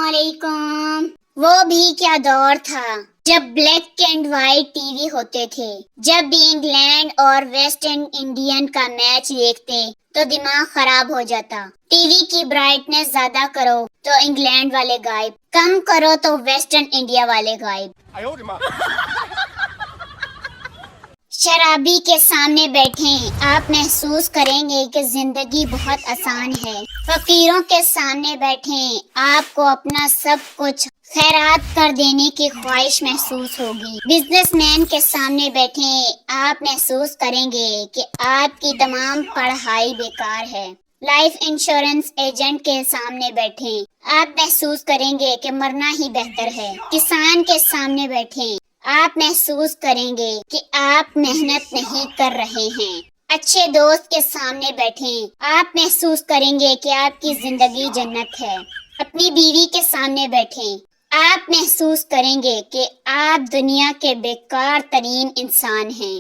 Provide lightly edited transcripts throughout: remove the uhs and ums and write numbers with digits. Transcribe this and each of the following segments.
अस्सलामुअलैकुम। वो भी क्या दौर था जब ब्लैक एंड व्हाइट टीवी होते थे। जब भी इंग्लैंड और वेस्ट इंडियन का मैच देखते तो दिमाग खराब हो जाता। टीवी की ब्राइटनेस ज्यादा करो तो इंग्लैंड वाले गायब, कम करो तो वेस्टर्न इंडिया वाले गायब। शराबी के सामने बैठे आप महसूस करेंगे कि जिंदगी बहुत आसान है। फकीरों के सामने बैठे आपको अपना सब कुछ खैरात कर देने की ख्वाहिश महसूस होगी। बिजनेसमैन के सामने बैठे आप महसूस करेंगे कि आपकी तमाम पढ़ाई बेकार है। लाइफ इंश्योरेंस एजेंट के सामने बैठे आप महसूस करेंगे कि मरना ही बेहतर है। किसान के सामने बैठे आप महसूस करेंगे कि आप मेहनत नहीं कर रहे हैं। अच्छे दोस्त के सामने बैठे आप महसूस करेंगे कि आपकी जिंदगी जन्नत है। अपनी बीवी के सामने बैठे आप महसूस करेंगे कि आप दुनिया के बेकार तरीन इंसान हैं।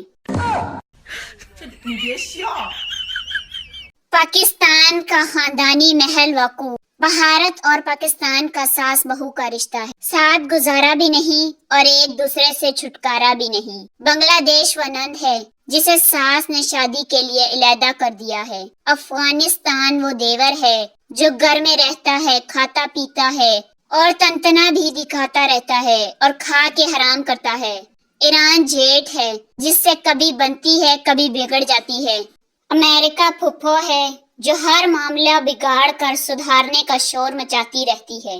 पाकिस्तान का खानदानी महल वकूफ। भारत और पाकिस्तान का सास बहू का रिश्ता है। साथ गुजारा भी नहीं और एक दूसरे से छुटकारा भी नहीं। बांग्लादेश वो नंद है जिसे सास ने शादी के लिए इलादा कर दिया है। अफगानिस्तान वो देवर है जो घर में रहता है, खाता पीता है और तंतना भी दिखाता रहता है और खा के हराम करता है। ईरान जेठ है जिससे कभी बनती है कभी बिगड़ जाती है। अमेरिका फुफ्फो है जो हर मामला बिगाड़ कर सुधारने का शोर मचाती रहती है।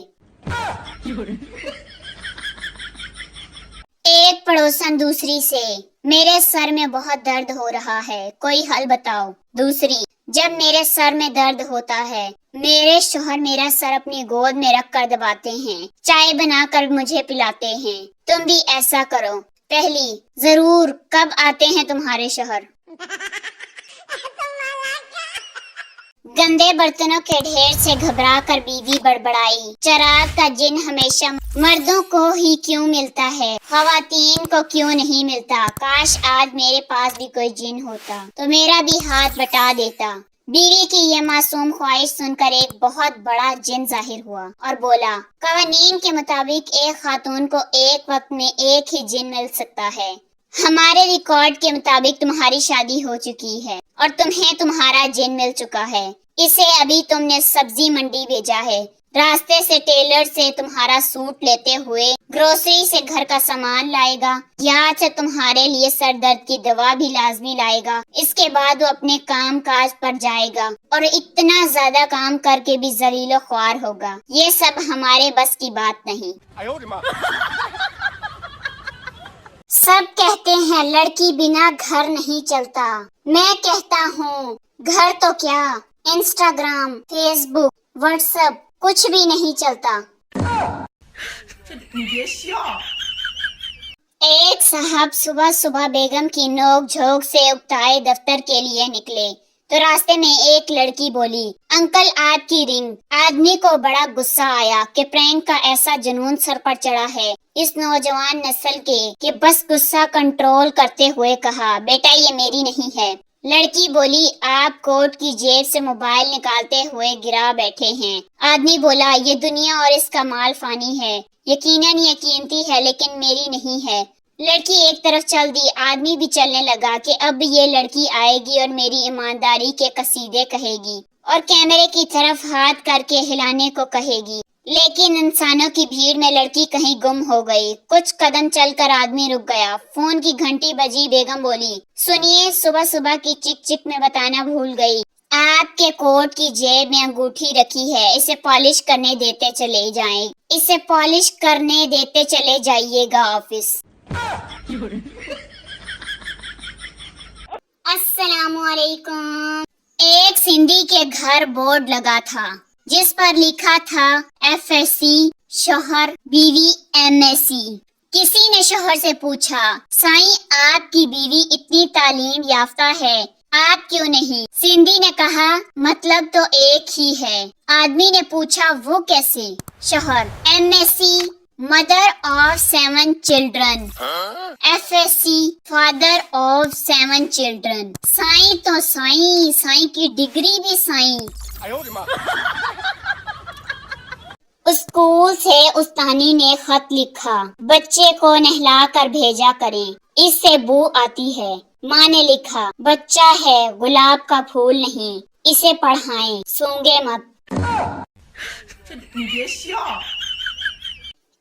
एक पड़ोसन दूसरी से, मेरे सर में बहुत दर्द हो रहा है, कोई हल बताओ। दूसरी, जब मेरे सर में दर्द होता है मेरे शोहर मेरा सर अपनी गोद में रख कर दबाते हैं, चाय बनाकर मुझे पिलाते हैं। तुम भी ऐसा करो। पहली, जरूर, कब आते हैं तुम्हारे शोहर? गंदे बर्तनों के ढेर से घबरा कर बीवी बड़बड़ाई, चिराग का जिन हमेशा मर्दों को ही क्यों मिलता है, खवातीन को क्यों नहीं मिलता। काश आज मेरे पास भी कोई जिन होता तो मेरा भी हाथ बटा देता। बीवी की ये मासूम ख्वाहिश सुनकर एक बहुत बड़ा जिन जाहिर हुआ और बोला, कवानीन के मुताबिक एक खातून को एक वक्त में एक ही जिन मिल सकता है। हमारे रिकॉर्ड के मुताबिक तुम्हारी शादी हो चुकी है और तुम्हें तुम्हारा जिन मिल चुका है। इसे अभी तुमने सब्जी मंडी भेजा है, रास्ते से टेलर से तुम्हारा सूट लेते हुए ग्रोसरी से घर का सामान लाएगा, यहाँ से तुम्हारे लिए सर दर्द की दवा भी लाजमी लाएगा। इसके बाद वो अपने काम काज पर जाएगा और इतना ज्यादा काम करके भी जलीलो ख्वार होगा। ये सब हमारे बस की बात नहीं। सब कहते हैं लड़की बिना घर नहीं चलता। मैं कहता हूँ घर तो क्या, इंस्टाग्राम, फेसबुक, व्हाट्सएप कुछ भी नहीं चलता। एक साहब सुबह सुबह बेगम की नोक झोंक से उकताए दफ्तर के लिए निकले तो रास्ते में एक लड़की बोली, अंकल आपकी रिंग। आदमी को बड़ा गुस्सा आया कि प्रैंक का ऐसा जुनून सर पर चढ़ा है इस नौजवान नस्ल के कि बस गुस्सा कंट्रोल करते हुए कहा, बेटा ये मेरी नहीं है। लड़की बोली, आप कोट की जेब से मोबाइल निकालते हुए गिरा बैठे हैं। आदमी बोला, ये दुनिया और इसका माल फानी है, यकीनन ये कीमती है लेकिन मेरी नहीं है। लड़की एक तरफ चल दी, आदमी भी चलने लगा कि अब ये लड़की आएगी और मेरी ईमानदारी के कसीदे कहेगी और कैमरे की तरफ हाथ करके हिलाने को कहेगी। लेकिन इंसानों की भीड़ में लड़की कहीं गुम हो गई। कुछ कदम चलकर आदमी रुक गया। फोन की घंटी बजी। बेगम बोली, सुनिए, सुबह सुबह की चिक चिक में बताना भूल गई, आपके कोट की जेब में अंगूठी रखी है, इसे पॉलिश करने देते चले जाएं। इसे पॉलिश करने देते चले जाइएगा ऑफिस। अस्सलामुअलैकुम। एक सिंधी के घर बोर्ड लगा था जिस पर लिखा था FSC, शौहर बीवी MSc। किसी ने शौहर से पूछा, साईं आपकी बीवी इतनी तालीम याफ्ता है, आप क्यों नहीं? सिंधी ने कहा, मतलब तो एक ही है। आदमी ने पूछा, वो कैसे? शौहर, MSc mother of 7 children, FSC father of 7 children. साईं तो साईं, साईं की डिग्री भी साईं। स्कूल स्कूल से उस्तानी ने खत लिखा, बच्चे को नहला कर भेजा करें, इससे बू आती है। माँ ने लिखा, बच्चा है गुलाब का फूल नहीं, इसे पढ़ाएं, सूंघे मत।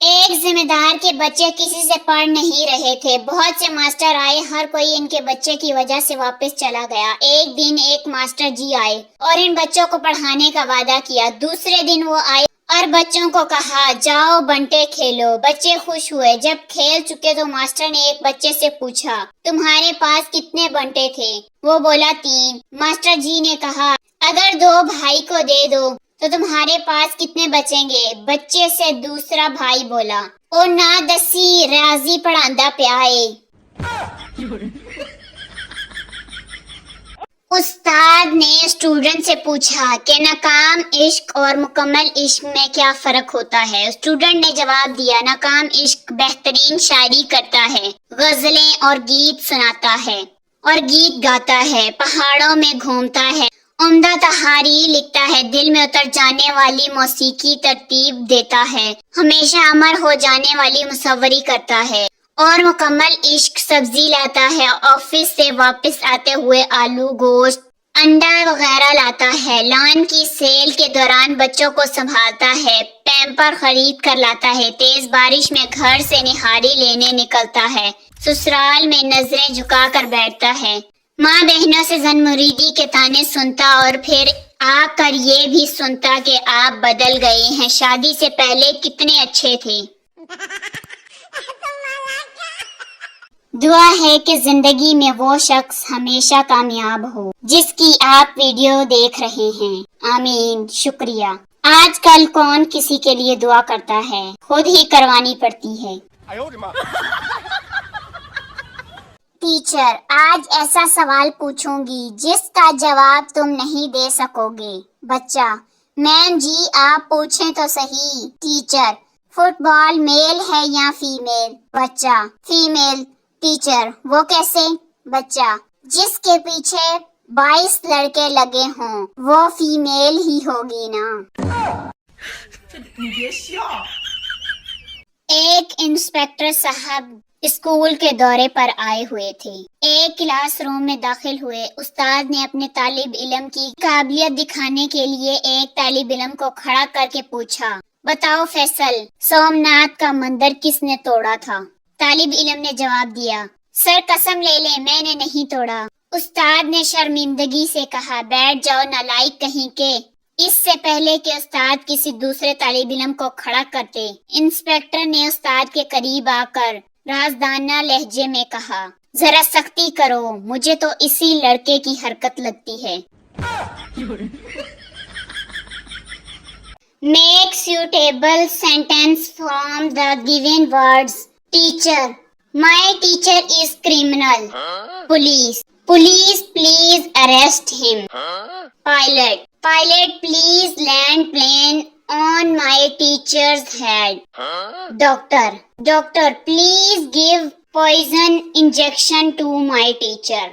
एक जिम्मेदार के बच्चे किसी से पढ़ नहीं रहे थे। बहुत से मास्टर आए, हर कोई इनके बच्चे की वजह से वापस चला गया। एक दिन एक मास्टर जी आए और इन बच्चों को पढ़ाने का वादा किया। दूसरे दिन वो आए और बच्चों को कहा, जाओ बंटे खेलो। बच्चे खुश हुए। जब खेल चुके तो मास्टर ने एक बच्चे से पूछा, तुम्हारे पास कितने बंटे थे? वो बोला 3। मास्टर जी ने कहा, अगर 2 भाई को दे दो तो तुम्हारे पास कितने बचेंगे? बच्चे से दूसरा भाई बोला, ओ ना दसी राजी पढ़ांदा प्या है। उस्ताद ने स्टूडेंट से पूछा कि नाकाम इश्क और मुकम्मल इश्क में क्या फर्क होता है? स्टूडेंट ने जवाब दिया, नाकाम इश्क बेहतरीन शायरी करता है, गजलें और गीत सुनाता है और गीत गाता है, पहाड़ों में घूमता है, उम्दा तहारी लिखता है, दिल में उतर जाने वाली मौसीकी तरतीब देता है, हमेशा अमर हो जाने वाली मुसव्वरी करता है और मुकम्मल इश्क सब्जी लाता है, ऑफिस से वापस आते हुए आलू गोश्त अंडा वगैरह लाता है, लॉन की सेल के दौरान बच्चों को संभालता है, पैम्पर खरीद कर लाता है, तेज बारिश में घर से निहारी लेने निकलता है, ससुराल में नजरें झुका कर बैठता है, माँ बहनों से जन मुरीदी के ताने सुनता और फिर आकर ये भी सुनता कि आप बदल गए हैं, शादी से पहले कितने अच्छे थे। दुआ है कि जिंदगी में वो शख्स हमेशा कामयाब हो जिसकी आप वीडियो देख रहे हैं। आमीन, शुक्रिया। आजकल कौन किसी के लिए दुआ करता है, खुद ही करवानी पड़ती है। टीचर, आज ऐसा सवाल पूछूंगी जिसका जवाब तुम नहीं दे सकोगे। बच्चा, मैम जी आप पूछें तो सही। टीचर, फुटबॉल मेल है या फीमेल? बच्चा, फीमेल। टीचर, वो कैसे? बच्चा, जिसके पीछे 22 लड़के लगे हों वो फीमेल ही होगी ना। एक इंस्पेक्टर साहब स्कूल के दौरे पर आए हुए थे। एक क्लासरूम में दाखिल हुए। उस्ताद ने अपने तालिब इल्म की काबिलियत दिखाने के लिए एक तालिब इल्म को खड़ा करके पूछा, बताओ फैसल, सोमनाथ का मंदिर किसने तोड़ा था? तालिब इल्म ने जवाब दिया, सर कसम ले ले मैंने नहीं तोड़ा। उस्ताद ने शर्मिंदगी से कहा, बैठ जाओ नालायक कहीं के। इससे पहले कि उस्ताद किसी दूसरे तालिब इल्म को खड़ा करते, इंस्पेक्टर ने उस्ताद के करीब आकर राजदाना लहजे में कहा, जरा सख्ती करो, मुझे तो इसी लड़के की हरकत लगती है। Make suitable sentence from the given words. Teacher, my teacher is criminal. Police, police please arrest him. Pilot, pilot please land plane on my teacher's head. Doctor, doctor please give poison injection to my teacher.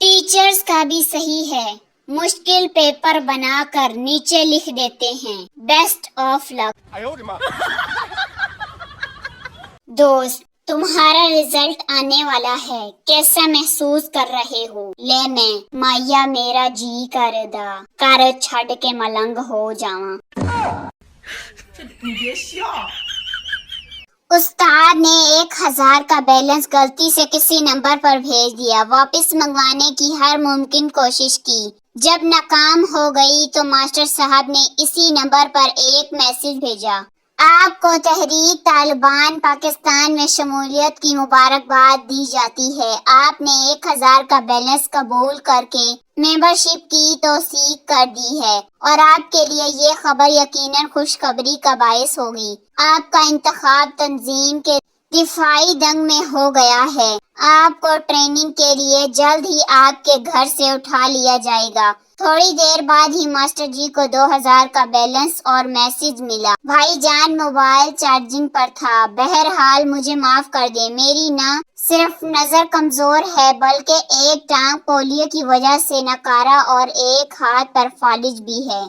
Teachers का भी सही है, मुश्किल paper बनाकर नीचे लिख देते हैं, बेस्ट ऑफ लक। दोस्त, तुम्हारा रिजल्ट आने वाला है, कैसा महसूस कर रहे हो? ले मैं माया मेरा जी करदा कर छड़ के मलंग हो जावां। उस्ताद ने 1000 का बैलेंस गलती से किसी नंबर पर भेज दिया। वापस मंगवाने की हर मुमकिन कोशिश की। जब नाकाम हो गई तो मास्टर साहब ने इसी नंबर पर एक मैसेज भेजा, आपको तहरीक तालिबान पाकिस्तान में शमूलियत की मुबारकबाद दी जाती है। आपने 1000 का बैलेंस कबूल करके मेंबरशिप की तौसीक कर दी है और आपके लिए ये खबर यकीनन खुशखबरी का बायस होगी। आपका इंतखाब तंजीम के दिफाई दंग में हो गया है। आपको ट्रेनिंग के लिए जल्द ही आपके घर से उठा लिया जाएगा। थोड़ी देर बाद ही मास्टर जी को 2000 का बैलेंस और मैसेज मिला। भाईजान मोबाइल चार्जिंग पर था। बहरहाल मुझे माफ कर दे, मेरी ना सिर्फ नजर कमजोर है बल्कि एक टांग पोलियो की वजह से नकारा और एक हाथ पर फालिज भी है।